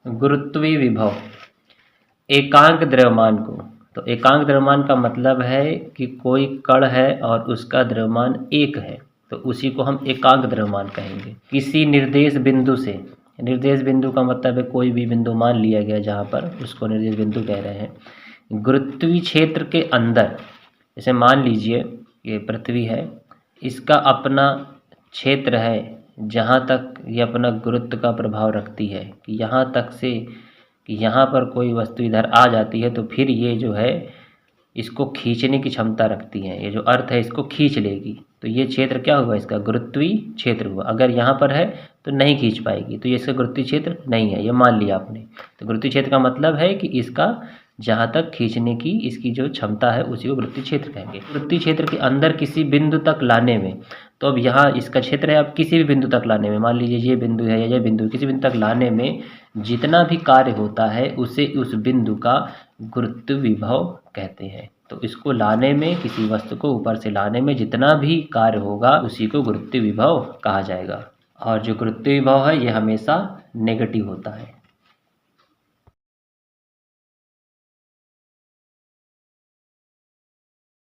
गुरुत्वीय विभव एकांक द्रव्यमान को, तो एकांक द्रव्यमान का मतलब है कि कोई कण है और उसका द्रव्यमान एक है, तो उसी को हम एकांक द्रव्यमान कहेंगे। किसी निर्देश बिंदु से, निर्देश बिंदु का मतलब है कोई भी बिंदु मान लिया गया जहाँ पर, उसको निर्देश बिंदु कह रहे हैं। गुरुत्वीय क्षेत्र के अंदर, जैसे मान लीजिए ये पृथ्वी है, इसका अपना क्षेत्र है जहाँ तक ये अपना गुरुत्व का प्रभाव रखती है, कि यहाँ तक से कि यहाँ पर कोई वस्तु इधर आ जाती है तो फिर ये जो है इसको खींचने की क्षमता रखती है, ये जो अर्थ है इसको खींच लेगी, तो ये क्षेत्र क्या हुआ, इसका गुरुत्वीय क्षेत्र हुआ। अगर यहाँ पर है तो नहीं खींच पाएगी, तो ये इसका गुरुत्वीय क्षेत्र नहीं है, ये मान लिया आपने। तो गुरुत्वीय क्षेत्र का मतलब है कि इसका जहाँ तक खींचने की इसकी जो क्षमता है उसी को गुरुत्वीय क्षेत्र कहेंगे। गुरुत्वीय क्षेत्र के अंदर किसी बिंदु तक लाने में, तो अब यहाँ इसका क्षेत्र है, अब किसी भी बिंदु तक लाने में, मान लीजिए ये बिंदु है या ये बिंदु, किसी बिंदु तक लाने में जितना भी कार्य होता है उसे उस बिंदु का गुरुत्व विभव कहते हैं। तो इसको लाने में, किसी वस्तु को ऊपर से लाने में जितना भी कार्य होगा उसी को गुरुत्व विभव कहा जाएगा। और जो गुरुत्व विभव है ये हमेशा नेगेटिव होता है।